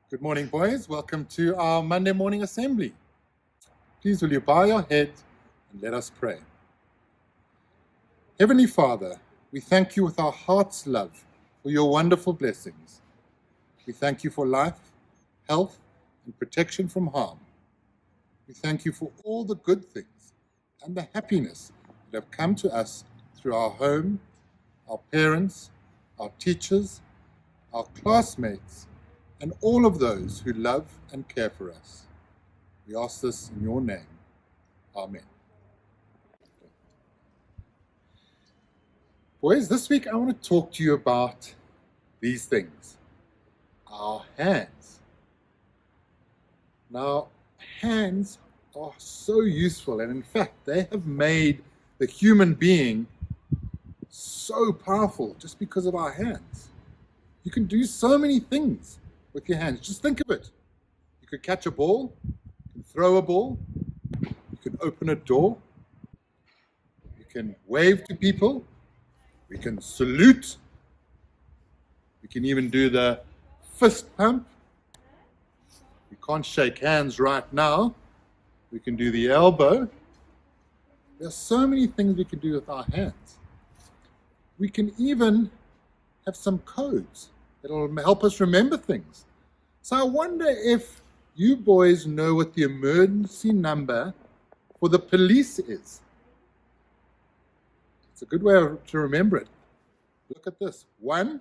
Good morning, boys. Welcome to our Monday morning assembly. Please will you bow your head and let us pray. Heavenly Father, we thank you with our heart's love for your wonderful blessings. We thank you for life, health, and protection from harm. We thank you for all the good things and the happiness that have come to us through our home, our parents, our teachers, our classmates, and all of those who love and care for us. We ask this in your name. Amen. Boys, this week I want to talk to you about these things. Our hands. Now, hands are so useful, and in fact, they have made the human being so powerful just because of our hands. You can do so many things with your hands. Just think of it. You could catch a ball, you can throw a ball, you can open a door, you can wave to people, we can salute, we can even do the fist pump. We can't shake hands right now. We can do the elbow. There's so many things we can do with our hands. We can even have some codes that'll help us remember things. So I wonder if you boys know what the emergency number for the police is. It's a good way to remember it. Look at this. 1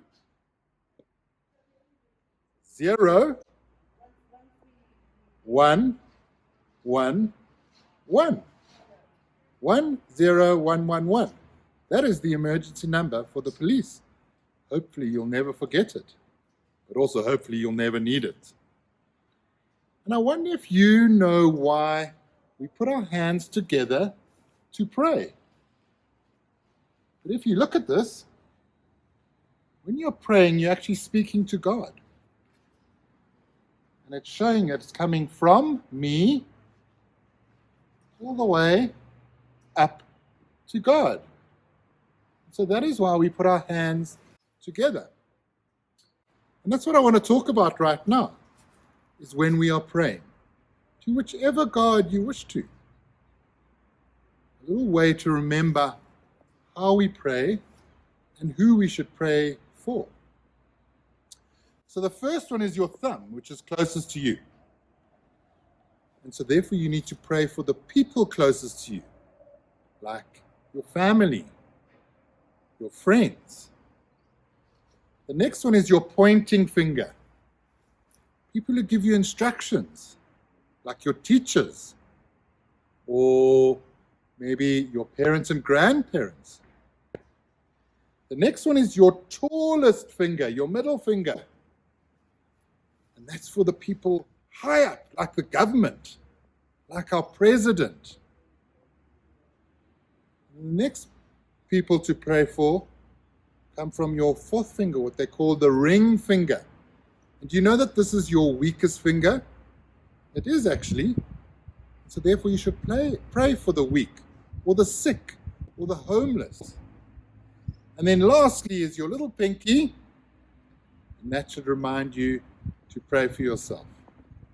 0 1 1 1 1 0 1 1 1. That is the emergency number for the police. Hopefully you'll never forget it, but also hopefully you'll never need it. And I wonder if you know why we put our hands together to pray. But if you look at this, when you're praying, you're actually speaking to God. And it's showing it's coming from me all the way up to God. So that is why we put our hands together. And that's what I want to talk about right now, is when we are praying, to whichever God you wish to. A little way to remember how we pray and who we should pray for. So the first one is your thumb, which is closest to you. And so therefore you need to pray for the people closest to you, like your family, your friends. The next one is your pointing finger. People who give you instructions, like your teachers, or maybe your parents and grandparents. The next one is your tallest finger, your middle finger. And that's for the people high up, like the government, like our president. The next people to pray for come from your fourth finger, what they call the ring finger. And do you know that this is your weakest finger? It is actually. So therefore you should pray for the weak, or the sick, or the homeless. And then lastly is your little pinky, and that should remind you to pray for yourself.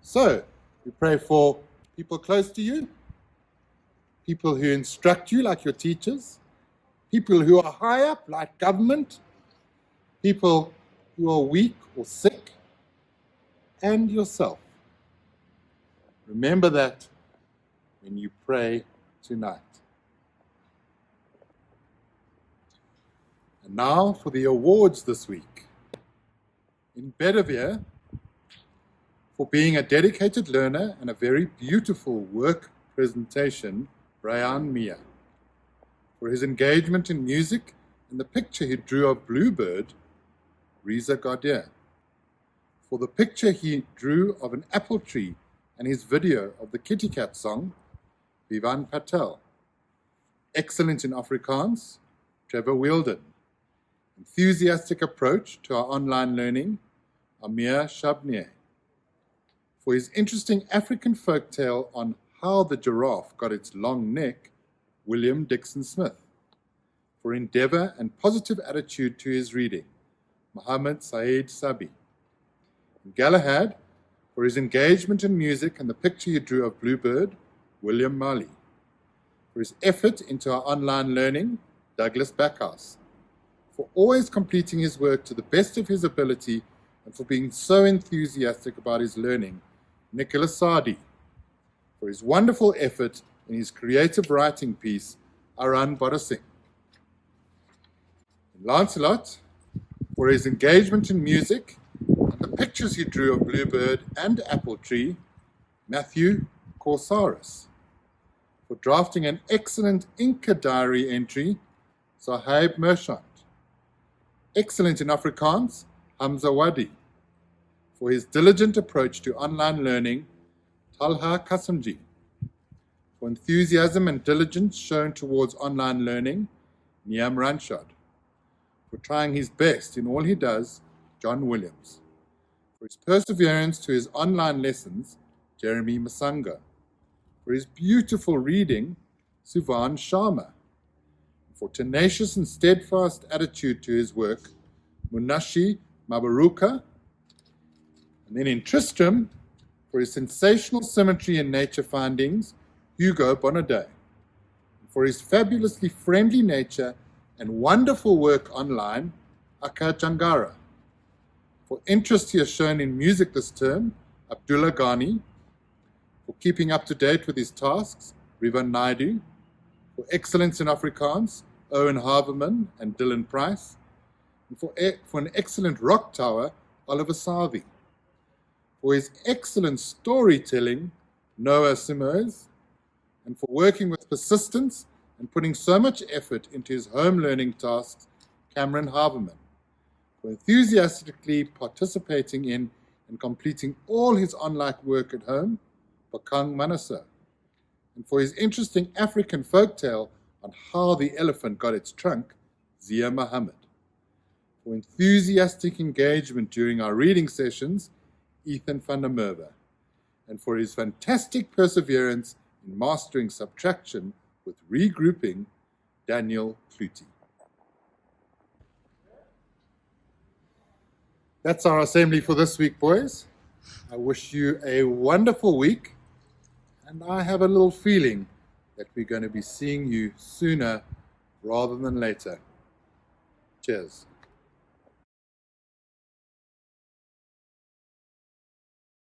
So you pray for people close to you, people who instruct you like your teachers, people who are high up like government, people who are weak or sick, and yourself. Remember that when you pray tonight. And now for the awards this week. In Bedivere, for being a dedicated learner and a very beautiful work presentation, Brian Mia. For his engagement in music and the picture he drew of Bluebird, Riza Gaudier. For the picture he drew of an apple tree and his video of the Kitty Cat song, Vivan Patel. Excellent in Afrikaans, Trevor Wielden. Enthusiastic approach to our online learning, Amir Shabnier. For his interesting African folktale on how the giraffe got its long neck, William Dixon Smith. For endeavor and positive attitude to his reading, Muhammad Saeed Sabi. In Galahad, For his engagement in music and the picture he drew of Bluebird, William Marley. For his effort into our online learning, Douglas Backhouse. For always completing his work to the best of his ability and for being so enthusiastic about his learning, Nicholas Sardi. For his wonderful effort in his creative writing piece, Aran Bodasing. Lancelot, for his engagement in music and the pictures he drew of Bluebird and Apple Tree, Matthew Corsaris. For drafting an excellent Inca diary entry, Sahib Merchant. Excellent in Afrikaans, Hamza Wadi. For his diligent approach to online learning, Talha Kasimji. For enthusiasm and diligence shown towards online learning, Niam Ranshad. For trying his best in all he does, John Williams. For his perseverance to his online lessons, Jeremy Masanga. For his beautiful reading, Suvan Sharma. For tenacious and steadfast attitude to his work, Munashi Mabaruka. And then in Tristram, for his sensational symmetry and nature findings, Hugo Bonaday. For his fabulously friendly nature and wonderful work online, Akka Jangara. For interest he has shown in music this term, Abdullah Ghani. For keeping up to date with his tasks, Rivan Naidu. For excellence in Afrikaans, Owen Haverman and Dylan Price. And for an excellent rock tower, Oliver Sarvi. For his excellent storytelling, Noah Simoes. And for working with persistence and putting so much effort into his home learning tasks, Cameron Haverman. For enthusiastically participating in and completing all his online work at home, Bakang Manasa. And for his interesting African folktale on how the elephant got its trunk, Zia Muhammad. For enthusiastic engagement during our reading sessions, Ethan van der Merwe. And for his fantastic perseverance in mastering subtraction with regrouping, Daniel Clutie. That's our assembly for this week, boys. I wish you a wonderful week, and I have a little feeling that we're going to be seeing you sooner rather than later. Cheers.